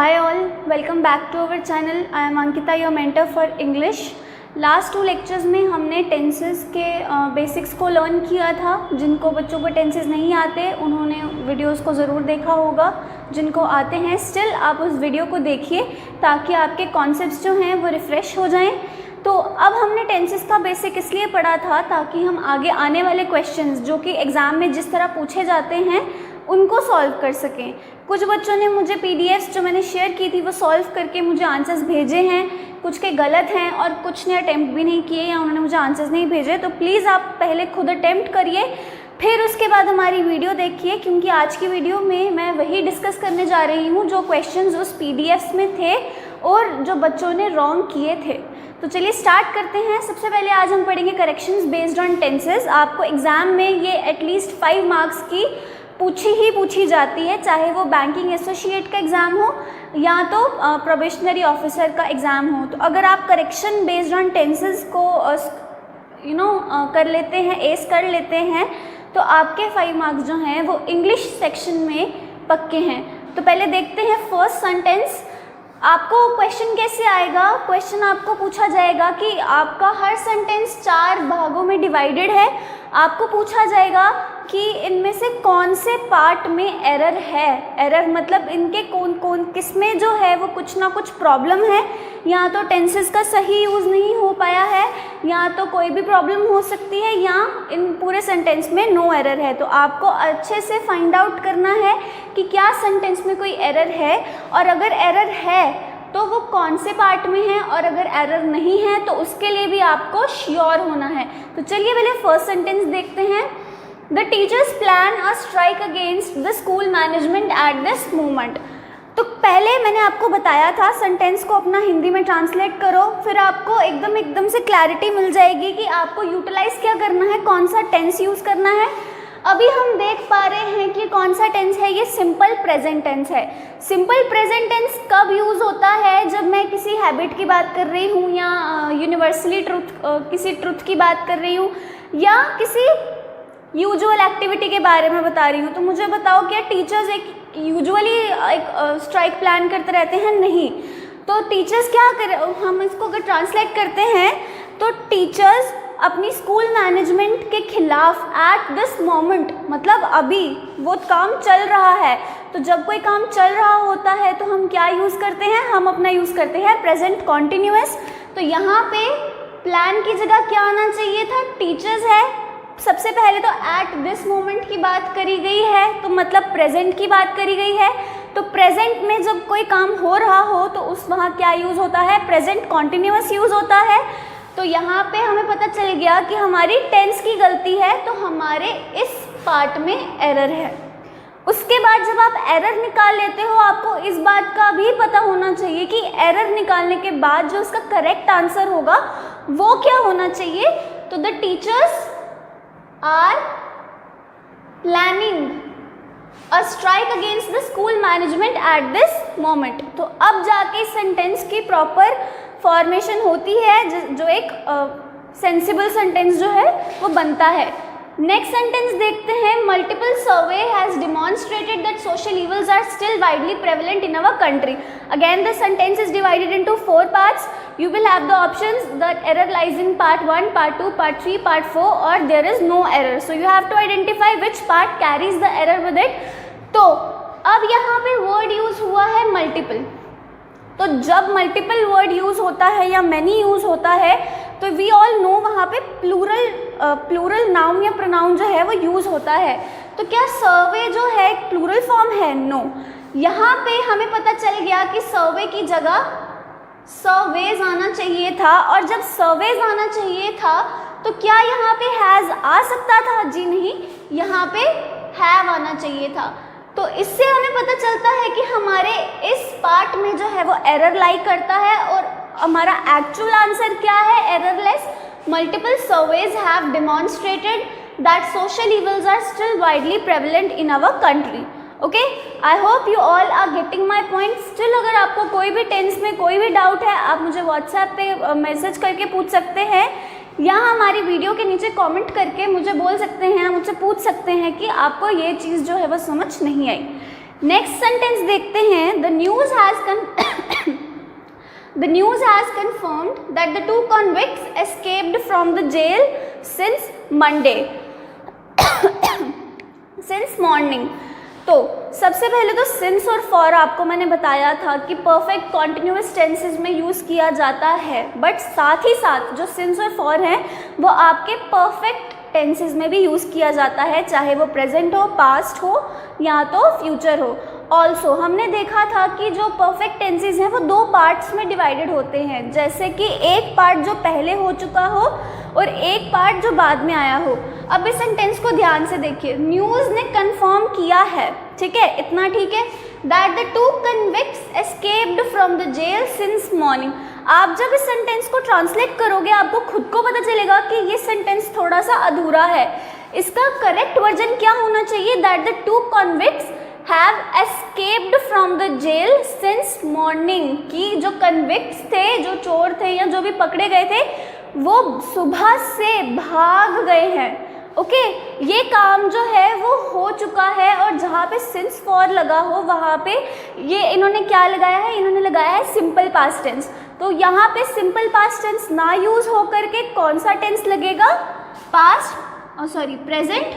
Hi all, welcome back to our channel. I am Ankita, your mentor for English. Last 2 lectures में हमने tenses के basics को learn किया था. जिनको बच्चों को टेंसेस नहीं आते उन्होंने वीडियोस को ज़रूर देखा होगा. जिनको आते हैं स्टिल आप उस वीडियो को देखिए ताकि आपके कॉन्सेप्ट्स जो हैं वो रिफ़्रेश हो जाएं. तो अब हमने टेंसेस का बेसिक इसलिए पढ़ा था ताकि हम आगे आने वाले क्वेश्चंस जो कि एग्ज़ाम में जिस तरह पूछे जाते हैं उनको सॉल्व कर सकें. कुछ बच्चों ने मुझे पीडीएफ्स जो मैंने शेयर की थी वो सॉल्व करके मुझे आंसर्स भेजे हैं. कुछ के गलत हैं और कुछ ने अटैम्प्ट भी नहीं किए या उन्होंने मुझे आंसर्स नहीं भेजे. तो प्लीज़ आप पहले खुद अटैम्प्ट करिए, फिर उसके बाद हमारी वीडियो देखिए, क्योंकि आज की वीडियो में मैं वही डिस्कस करने जा रही हूँ जो क्वेश्चंस उस पीडीएफ्स में थे और जो बच्चों ने रॉन्ग किए थे. तो चलिए स्टार्ट करते हैं. सबसे पहले आज हम पढ़ेंगे करेक्शंस बेस्ड ऑन टेंसेस. आपको एग्ज़ाम में ये एटलीस्ट 5 मार्क्स की पूछी जाती है, चाहे वो बैंकिंग एसोसिएट का एग्ज़ाम हो या तो प्रोबेशनरी ऑफिसर का एग्ज़ाम हो. तो अगर आप करेक्शन बेस्ड ऑन टेंसेस को कर लेते हैं, एस कर लेते हैं, तो आपके 5 मार्क्स जो हैं वो इंग्लिश सेक्शन में पक्के हैं. तो पहले देखते हैं फर्स्ट सेंटेंस. आपको क्वेश्चन कैसे आएगा? क्वेश्चन आपको पूछा जाएगा कि आपका हर सेंटेंस 4 भागों में डिवाइडेड है. आपको पूछा जाएगा कि इनमें से कौन से पार्ट में एरर है. एरर मतलब इनके कौन किस में जो है वो कुछ ना कुछ प्रॉब्लम है, या तो टेंसेस का सही यूज़ नहीं हो पाया है, या तो कोई भी प्रॉब्लम हो सकती है, या इन पूरे सेंटेंस में नो एरर है. तो आपको अच्छे से फाइंड आउट करना है कि क्या सेंटेंस में कोई एरर है, और अगर एरर है तो वो कौन से पार्ट में है, और अगर एरर नहीं है तो उसके लिए भी आपको श्योर होना है. तो चलिए पहले फर्स्ट सेंटेंस देखते हैं. The teachers plan a strike against the school management at this moment. तो पहले मैंने आपको बताया था सेंटेंस को अपना हिंदी में ट्रांसलेट करो, फिर आपको एकदम से क्लैरिटी मिल जाएगी कि आपको यूटिलाइज़ क्या करना है, कौन सा टेंस यूज़ करना है. अभी हम देख पा रहे हैं कि कौन सा टेंस है, ये सिंपल प्रेजेंट टेंस है. सिंपल प्रेजेंट टेंस कब यूज़ होता है? जब मैं किसी हैबिट की बात कर रही हूँ, या यूनिवर्सली किसी ट्रुथ की बात कर रही हूँ, या किसी यूजुअल एक्टिविटी के बारे में बता रही हूँ. तो मुझे बताओ, क्या टीचर्स यूजुअली एक स्ट्राइक प्लान करते रहते हैं? नहीं. तो टीचर्स क्या कर, हम इसको अगर ट्रांसलेट करते हैं तो टीचर्स अपनी स्कूल मैनेजमेंट के खिलाफ एट दिस मोमेंट, मतलब अभी वो काम चल रहा है. तो जब कोई काम चल रहा होता है तो हम क्या यूज़ करते हैं? हम अपना यूज़ करते हैं प्रेजेंट कॉन्टिन्यूअस. तो यहाँ पे प्लान की जगह क्या आना चाहिए था? टीचर्स है. सबसे पहले तो एट दिस मोमेंट की बात करी गई है, तो मतलब प्रेजेंट की बात करी गई है. तो प्रेजेंट में जब कोई काम हो रहा हो तो उस वहाँ क्या यूज़ होता है? प्रेजेंट कॉन्टिन्यूअस यूज़ होता है. तो यहाँ पे हमें पता चल गया कि हमारी टेंस की गलती है, तो हमारे इस पार्ट में एरर है. उसके बाद जब आप एरर निकाल लेते हो, आपको इस बात का भी पता होना चाहिए कि एरर निकालने के बाद जो उसका करेक्ट आंसर होगा वो क्या होना चाहिए. तो the teachers are planning a strike against the school management at this moment. तो अब जाके सेंटेंस की प्रॉपर फॉर्मेशन होती है, जो एक सेंसिबल सेंटेंस जो है वो बनता है. नेक्स्ट सेंटेंस देखते हैं. Multiple survey has demonstrated that social evils are still widely prevalent in our country. Again the sentence is divided into 4 parts. You will have the options that error lies in part 1, part 2, part 3, part 4, or there is no error. So you have to identify which part carries the error with it. तो अब यहाँ पे word use हुआ है multiple. तो जब multiple word use होता है या मैनी यूज़ होता है तो वी ऑल नो वहाँ पे प्लूरल नाउन या प्रोनाउन जो है वो यूज़ होता है. तो क्या सर्वे जो है एक प्लूरल फॉर्म है? नो. यहाँ पे हमें पता चल गया कि सर्वे की जगह सर्वेज आना चाहिए था, और जब सर्वेज आना चाहिए था तो क्या यहाँ पे हैज़ आ सकता था? जी नहीं, यहाँ पे हैव आना चाहिए था. तो इससे हमें पता चलता है कि हमारे इस पार्ट में जो है वो एरर लाई करता है, और हमारा एक्चुअल आंसर क्या है? Errorless. Multiple surveys have demonstrated that social evils are still widely prevalent in our country. Okay, I hope you all are getting my point. Still अगर आपको कोई भी टेंस में कोई भी डाउट है, आप मुझे व्हाट्सएप पे मैसेज करके पूछ सकते हैं, या हमारी वीडियो के नीचे कमेंट करके मुझे बोल सकते हैं, मुझसे पूछ सकते हैं कि आपको ये चीज़ जो है वो समझ नहीं आई. नेक्स्ट सेंटेंस देखते हैं, the news has confirmed that the two convicts escaped from the jail since Monday since morning। तो सबसे पहले तो सिंस और फॉर आपको मैंने बताया था कि परफेक्ट कॉन्टिन्यूअस टेंसेज में यूज़ किया जाता है, बट साथ ही साथ जो सिंस और फॉर हैं वो आपके परफेक्ट टेंसेज में भी यूज़ किया जाता है, चाहे वो प्रेजेंट हो, पास्ट हो या तो फ्यूचर हो। ऑल्सो हमने देखा था कि जो परफेक्ट टेंसेज हैं वो दो पार्ट्स में डिवाइडेड होते हैं, जैसे कि एक पार्ट जो पहले हो चुका हो और एक पार्ट जो बाद में आया हो। अब इस सेंटेंस को ध्यान से देखिए, न्यूज़ ने कंफर्म किया है, ठीक है, इतना ठीक है, that the two convicts escaped from the jail since morning. आप जब इस सेंटेंस को ट्रांसलेट करोगे आपको खुद को पता चलेगा कि ये सेंटेंस थोड़ा सा अधूरा है। इसका करेक्ट वर्जन क्या होना चाहिए, that the two convicts have escaped from the jail since morning, कि जो कन्विक्ट्स थे, जो चोर थे या जो भी पकड़े गए थे, वो सुबह से भाग गए हैं। ओके, ये काम जो है वो हो चुका है, और जहाँ पे सिंस फॉर लगा हो वहाँ पे ये इन्होंने क्या लगाया है, इन्होंने लगाया है सिंपल पास्ट टेंस। तो यहाँ पे सिंपल पास्ट टेंस ना यूज़ हो करके कौन सा टेंस लगेगा, प्रेजेंट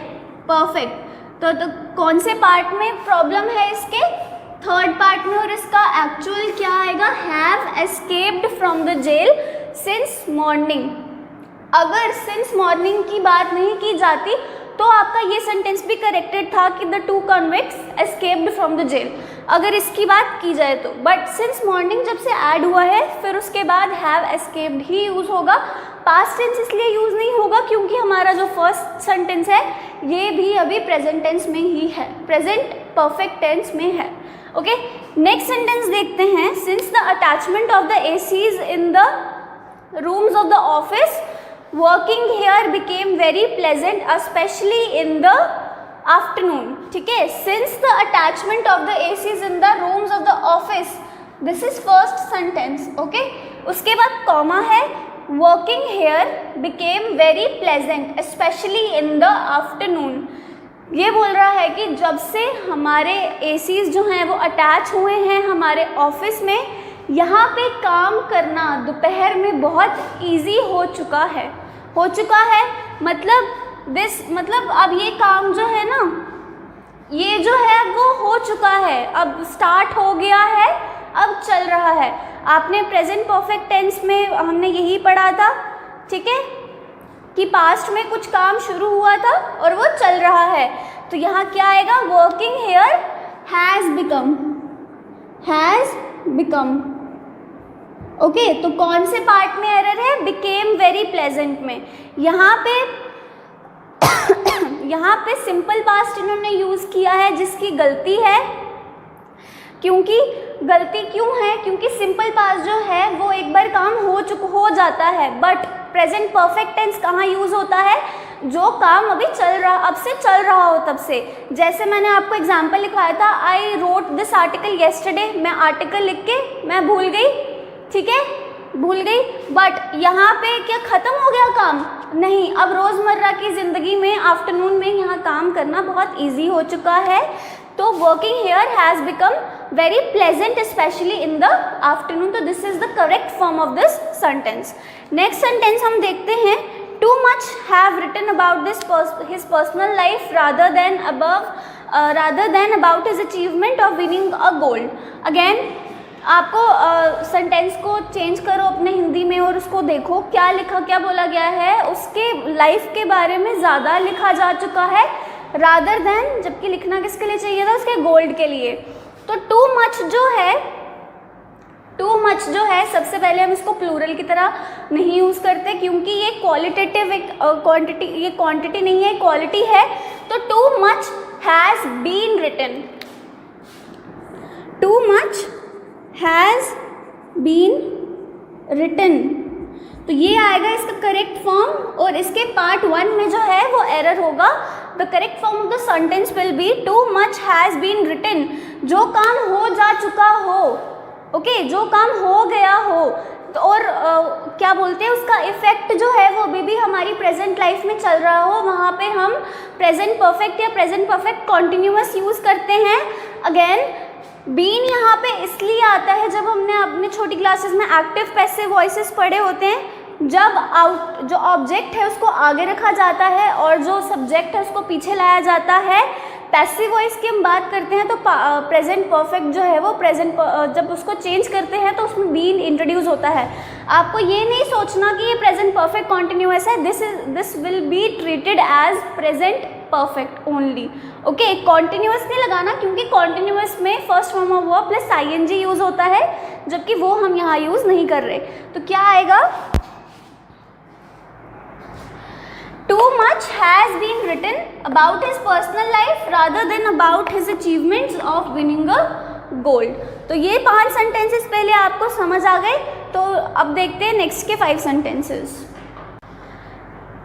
परफेक्ट। तो कौन से पार्ट में प्रॉब्लम है इसके, थर्ड पार्ट में, और इसका एक्चुअल क्या आएगा, have escaped from the jail since morning. अगर सिंस मॉर्निंग की बात नहीं की जाती तो आपका ये सेंटेंस भी करेक्टेड था कि the two convicts escaped from the jail, अगर इसकी बात की जाए तो। बट सिंस मॉर्निंग जब से ऐड हुआ है फिर उसके बाद हैव एस्केप्ड ही यूज़ होगा। पास्ट टेंस इसलिए यूज़ नहीं होगा क्योंकि हमारा जो फर्स्ट सेंटेंस है ये भी अभी प्रेजेंट टेंस में ही है, प्रेजेंट परफेक्ट टेंस में है। ओके, नेक्स्ट सेंटेंस देखते हैं, since the attachment of the ACs in the rooms of the office working here became very pleasant specially in the afternoon. ठीक है, since the attachment of the ACs in the rooms of the office, this is first sentence. Okay, उसके बाद comma है, working here became very pleasant specially in the afternoon. ये बोल रहा है कि जब से हमारे एसीज जो हैं वो अटैच हुए हैं हमारे ऑफिस में, यहाँ पे काम करना दोपहर में बहुत इजी हो चुका है। मतलब अब ये काम जो है ना, ये जो है वो हो चुका है, अब स्टार्ट हो गया है, अब चल रहा है। आपने प्रेजेंट परफेक्ट टेंस में हमने यही पढ़ा था, ठीक है, कि पास्ट में कुछ काम शुरू हुआ था और वो चल रहा है। तो यहाँ क्या आएगा, working here has become. Okay, तो कौन से पार्ट में एरर है, बिकेम वेरी प्लेजेंट में। यहाँ पे सिंपल पास्ट इन्होंने यूज़ किया है जिसकी गलती है। गलती क्यों है, क्योंकि सिंपल पास्ट जो है वो एक बार काम हो जाता है, बट प्रेजेंट परफेक्ट टेंस कहाँ यूज़ होता है, जो काम अभी अब से चल रहा हो तब से। जैसे मैंने आपको एग्जाम्पल लिखवाया था, I wrote this article yesterday, मैं आर्टिकल लिख के मैं भूल गई, ठीक है, बट यहाँ पे क्या ख़त्म हो गया काम, नहीं, अब रोज़मर्रा की ज़िंदगी में आफ्टरनून में यहाँ काम करना बहुत ईजी हो चुका है। तो working here has become very pleasant specially in the afternoon. तो this is the correct form of this sentence. Next sentence हम देखते हैं, too much have written about his personal life rather than about his achievement of winning a gold. Again आपको sentence को change करो अपने हिंदी में और उसको देखो क्या बोला गया है, उसके लाइफ के बारे में ज़्यादा लिखा जा चुका है रादर देन, जबकि लिखना किसके लिए चाहिए था, उसके गोल्ड के लिए। तो टू मच जो है सबसे पहले हम इसको प्लूरल की तरह नहीं यूज़ करते क्योंकि ये क्वालिटेटिव क्वांटिटी, ये क्वांटिटी नहीं है, क्वालिटी है। तो too much has been written, too much has been written, तो ये आएगा इसका करेक्ट फॉर्म। और इसके पार्ट 1 में जो है वो एरर होगा। The correct form of the sentence will be too much has been written, जो काम हो जा चुका हो, ओके, जो काम हो गया हो। तो और क्या बोलते हैं, उसका इफेक्ट जो है वो अभी भी हमारी प्रेजेंट लाइफ में चल रहा हो, वहाँ पे हम प्रेजेंट परफेक्ट या प्रेजेंट परफेक्ट कॉन्टिन्यूअस यूज़ करते हैं। अगेन बीन यहाँ पे इसलिए आता है, जब हमने अपने छोटी क्लासेस में एक्टिव पैसिव वॉइसेस पढ़े होते हैं, जब जो ऑब्जेक्ट है उसको आगे रखा जाता है और जो सब्जेक्ट है उसको पीछे लाया जाता है। पैसिव वॉइस की हम बात करते हैं तो प्रेजेंट परफेक्ट जो है वो प्रेजेंट जब उसको चेंज करते हैं तो उसमें बीन इंट्रोड्यूस होता है। आपको ये नहीं सोचना कि ये प्रेजेंट परफेक्ट कॉन्टिन्यूअस है, this will be treated as present perfect only. Okay, continuous नहीं लगाना, क्योंकि कॉन्टिन्यूअस में first form of verb plus ING use होता है, जबकि वो हम यहाँ यूज नहीं कर रहे। तो क्या आएगा? Too much has been written about his personal life rather than about his achievements of winning a gold। तो ये 5 सेंटेंसेस पहले आपको समझ आ गए। तो अब देखते हैं नेक्स्ट के 5 सेंटेंसेस।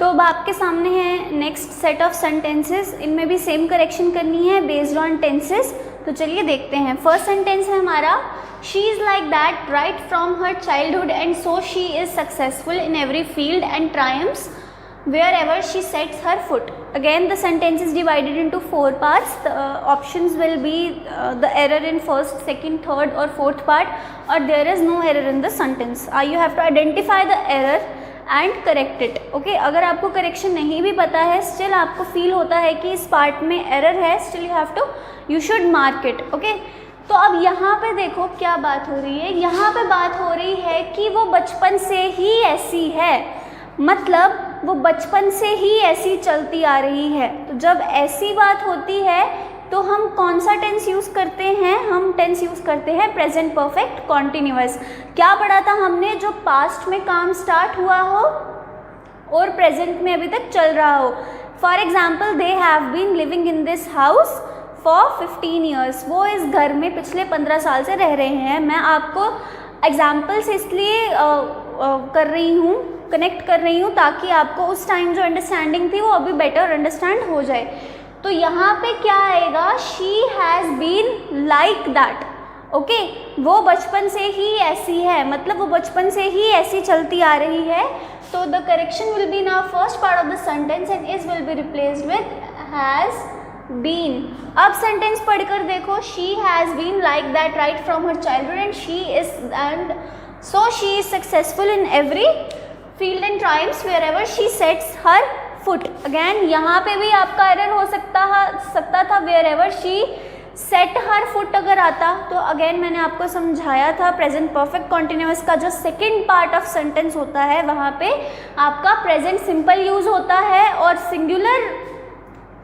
तो अब आपके सामने है नेक्स्ट सेट ऑफ सेंटेंसेस, इनमें भी सेम करेक्शन करनी है बेस्ड ऑन टेंसेस। तो चलिए देखते हैं। फर्स्ट सेंटेंस है हमारा, she is like that right from her childhood and so she is successful in every field and triumphs wherever she sets her foot। Again the sentence is divided into 4 parts। The options will be the error in first, second, third or fourth part, or there is no error in the sentence। You have to identify the error and correct it। Okay, अगर आपको correction नहीं भी पता है, still आपको feel होता है कि इस part में error है, still you should mark it। Okay, तो अब यहाँ पे देखो क्या बात हो रही है। यहाँ पे बात हो रही है कि वो बचपन से ही ऐसी है, मतलब वो बचपन से ही ऐसी चलती आ रही है। तो जब ऐसी बात होती है तो हम कौन सा टेंस यूज़ करते हैं? हम टेंस यूज़ करते हैं प्रेजेंट परफेक्ट कॉन्टिन्यूअस। क्या पढ़ा था हमने? जो पास्ट में काम स्टार्ट हुआ हो और प्रेजेंट में अभी तक चल रहा हो। For example, they have been living in this house for 15 years. वो इस घर में पिछले 15 साल से रह रहे हैं। मैं आपको एग्जाम्पल्स इसलिए कर रही हूँ, कनेक्ट कर रही हूँ, ताकि आपको उस टाइम जो अंडरस्टैंडिंग थी वो अभी बेटर अंडरस्टैंड हो जाए। तो यहाँ पे क्या आएगा? She has been like that. Okay, वो बचपन से ही ऐसी है, मतलब वो बचपन से ही ऐसी चलती आ रही है। तो the correction will be now first part of the sentence and is will be replaced with has been. अब सेंटेंस पढ़कर देखो, she has been like that right from her childhood and she is and so she is successful in every field and triumphs wherever she sets her foot। अगेन यहाँ पे भी आपका error हो सकता था wherever she set her foot अगर आता। तो अगेन मैंने आपको समझाया था प्रेजेंट परफेक्ट कॉन्टिन्यूअस का जो सेकेंड पार्ट ऑफ सेंटेंस होता है वहाँ पे आपका प्रेजेंट सिंपल यूज होता है और सिंगुलर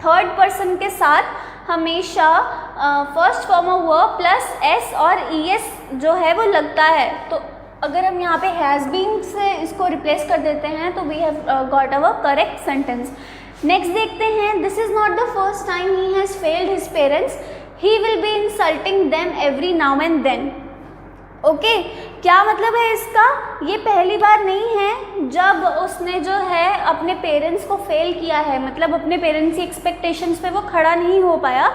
थर्ड पर्सन के साथ हमेशा first form of verb plus S और ईएस जो है वो लगता है। तो अगर हम यहाँ पे हैज़ बीन से इसको रिप्लेस कर देते हैं तो we have got our correct sentence. Next देखते हैं, this is not the first time he has failed his parents, he will be insulting them every now and then. Okay, क्या मतलब है इसका? ये पहली बार नहीं है जब उसने जो है अपने पेरेंट्स को फेल किया है, मतलब अपने पेरेंट्स की एक्सपेक्टेशंस पे वो खड़ा नहीं हो पाया।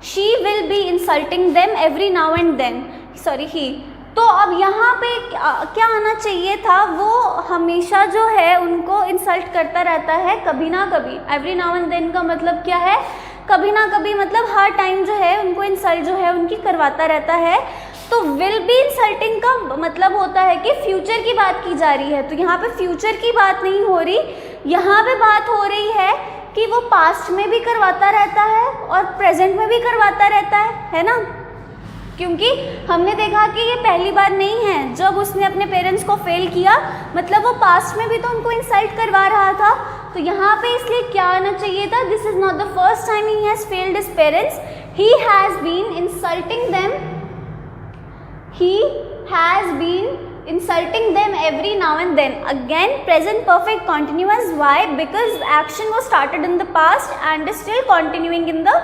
She will be insulting them every now and then, sorry he. तो अब यहाँ पे क्या आना चाहिए था? वो हमेशा जो है उनको इंसल्ट करता रहता है कभी ना कभी। एवरी नाउ एंड देन का मतलब क्या है? कभी ना कभी, मतलब हर टाइम जो है उनको इंसल्ट जो है उनकी करवाता रहता है। तो विल बी इंसल्टिंग का मतलब होता है कि फ्यूचर की बात की जा रही है। तो यहाँ पे फ्यूचर की बात नहीं हो रही, यहाँ पे बात हो रही है कि वो पास्ट में भी करवाता रहता है और प्रेजेंट में भी करवाता रहता है ना? क्योंकि हमने देखा कि ये पहली बार नहीं है जब उसने अपने पेरेंट्स को फेल किया, मतलब वो पास्ट में भी तो उनको इंसल्ट करवा रहा था। तो यहाँ पे इसलिए क्या आना चाहिए था? This is not the first time he has failed his parents, he has been insulting them, he has been insulting them every now and then। Again present perfect continuous। Why? Because action was started in the past and is still continuing in the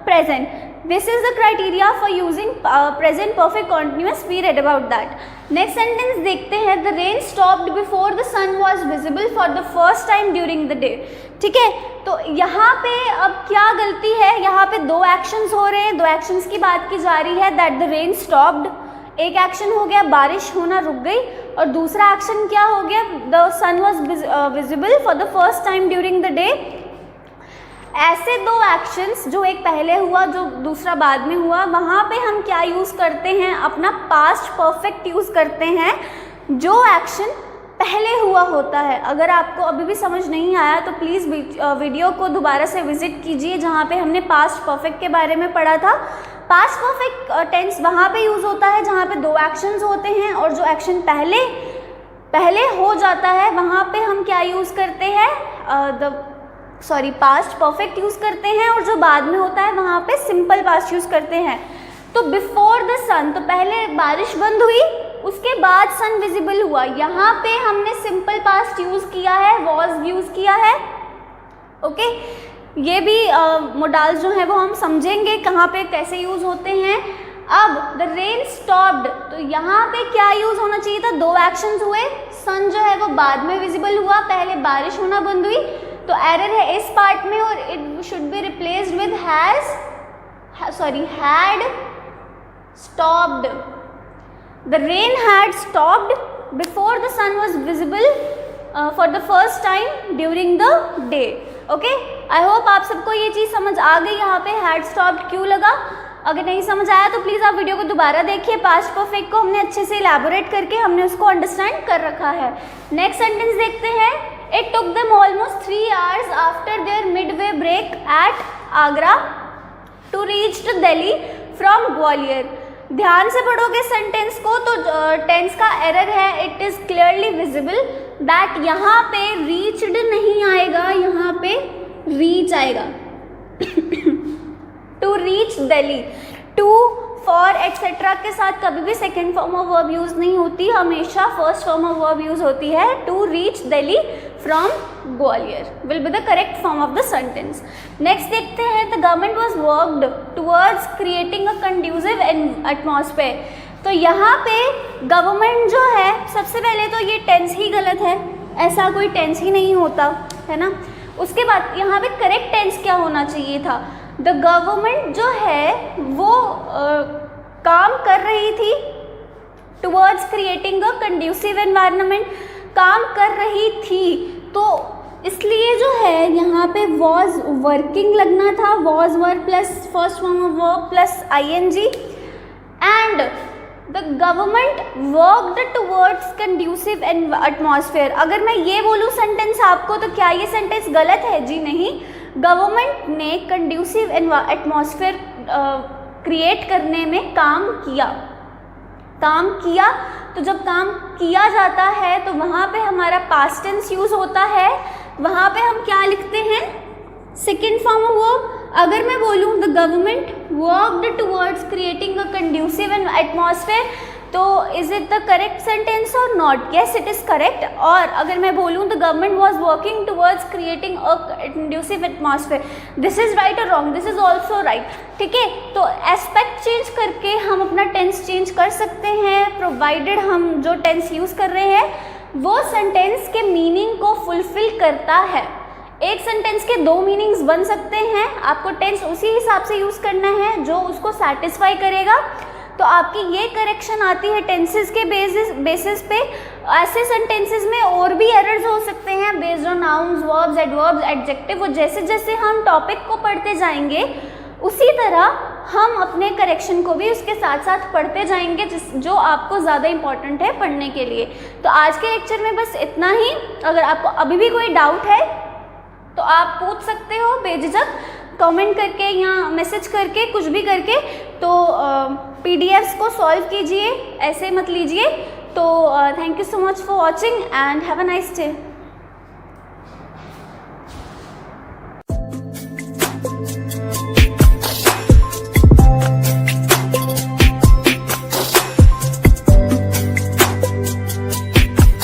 present। This is the criteria for using present perfect continuous। We read about that। Next sentence देखते हैं, the rain stopped before the sun was visible for the first time during the day। ठीक है, तो यहाँ पे अब क्या गलती है? यहाँ पे दो एक्शंस हो रहे हैं, दो एक्शंस की बात की जा रही है। that the rain stopped, एक एक्शन हो गया बारिश होना रुक गई, और दूसरा एक्शन क्या हो गया? The sun was visible for the first time during the day. ऐसे दो एक्शंस, जो एक पहले हुआ जो दूसरा बाद में हुआ, वहाँ पे हम क्या यूज़ करते हैं, अपना पास्ट परफेक्ट यूज़ करते हैं जो एक्शन पहले हुआ होता है। अगर आपको अभी भी समझ नहीं आया तो प्लीज़ वीडियो को दोबारा से विजिट कीजिए, जहाँ पे हमने पास्ट परफेक्ट के बारे में पढ़ा था। पास्ट परफेक्ट टेंस वहाँ पे यूज़ होता है जहाँ पे दो एक्शंस होते हैं, और जो एक्शन पहले हो जाता है वहाँ पे हम क्या यूज़ करते हैं, पास्ट परफेक्ट यूज़ करते हैं, और जो बाद में होता है वहाँ पे सिंपल पास्ट यूज़ करते हैं। तो बिफोर द सन, तो पहले बारिश बंद हुई, उसके बाद सन विजिबल हुआ, यहाँ पे हमने सिंपल पास्ट यूज़ किया है, वॉज यूज़ किया है। ओके, ये भी मोडाल्स जो हैं वो हम समझेंगे कहाँ पे कैसे यूज़ होते हैं। अब द रेन स्टॉप्ड, तो यहाँ पे क्या यूज़ होना चाहिए था, दो एक्शंस हुए, सन जो है वो बाद में विजिबल हुआ, पहले बारिश होना बंद हुई, तो एरर है इस पार्ट में, और it should be replaced with had stopped. The rain had stopped before the sun was visible for the first time during the day. Okay, I hope आप सबको ये चीज़ समझ आ गई, यहाँ पे हैड स्टॉप्ड क्यों लगा। अगर नहीं समझ आया तो प्लीज़ आप वीडियो को दोबारा देखिए, पास्ट परफेक्ट को हमने अच्छे से इलैबोरेट करके हमने उसको अंडरस्टैंड कर रखा है। नेक्स्ट सेंटेंस देखते हैं। It took them almost 3 hours after their midway break at Agra to reach to Delhi from Gwalior. ध्यान से पढ़ोगे सेंटेंस को तो टेंस का एरर है, it is clearly visible that यहाँ पे रीच्ड नहीं आएगा, यहाँ पे रीच आएगा। To reach Delhi, to, for etcetera के साथ कभी भी second form of verb use नहीं होती, हमेशा first form of verb use होती है। To reach Delhi from Gwalior will be the correct form of the sentence. Next देखते हैं, the government was worked towards creating a conducive atmosphere. तो यहाँ पे गवर्नमेंट जो है, सबसे पहले तो ये टेंस ही गलत है, ऐसा कोई टेंस ही नहीं होता है ना। उसके बाद यहाँ पे करेक्ट टेंस क्या होना चाहिए था, द गवर्नमेंट जो है वो काम कर रही थी towards creating a conducive environment, काम कर रही थी, तो इसलिए जो है यहाँ पे वॉज वर्किंग लगना था, was verb plus first form of verb plus ING, and the government worked towards conducive atmosphere. अगर मैं ये बोलूँ सेंटेंस आपको तो क्या ये सेंटेंस गलत है? जी नहीं, गवर्नमेंट ने कंड्यूसिव एटमॉस्फेयर क्रिएट करने में काम किया। तो जब काम किया जाता है तो वहाँ पे हमारा पास्ट टेंस यूज़ होता है, वहाँ पे हम क्या लिखते हैं, सेकेंड फॉर्म ऑफ वर्ब। अगर मैं बोलूँ the government worked towards creating a conducive atmosphere, तो is it the correct sentence और not? Yes, it is correct. और अगर मैं बोलूँ the government was working towards creating a conducive atmosphere, this is right और wrong? This is also right. ठीक है, तो एस्पेक्ट चेंज करके हम अपना टेंस चेंज कर सकते हैं, प्रोवाइडेड हम जो टेंस यूज़ कर रहे हैं वो सेंटेंस के मीनिंग को फुलफिल करता है। एक सेंटेंस के दो मीनिंग्स बन सकते हैं, आपको टेंस उसी हिसाब से यूज़ करना है जो उसको सेटिस्फाई करेगा। तो आपकी ये करेक्शन आती है टेंसेस के बेसिस पे। ऐसे सेंटेंसेस में और भी एरर्स हो सकते हैं based on nouns, verbs, adverbs, adjective. वो जैसे जैसे हम टॉपिक को पढ़ते जाएंगे उसी तरह हम अपने करेक्शन को भी उसके साथ साथ पढ़ते जाएंगे, जो आपको ज़्यादा इंपॉर्टेंट है पढ़ने के लिए। तो आज के लेक्चर में बस इतना ही। अगर आपको अभी भी कोई डाउट है तो आप पूछ सकते हो बेझिझक, कमेंट करके या मैसेज करके, कुछ भी करके। तो PDFs को सॉल्व कीजिए, ऐसे मत लीजिए। तो thank you so much for watching and have a nice day.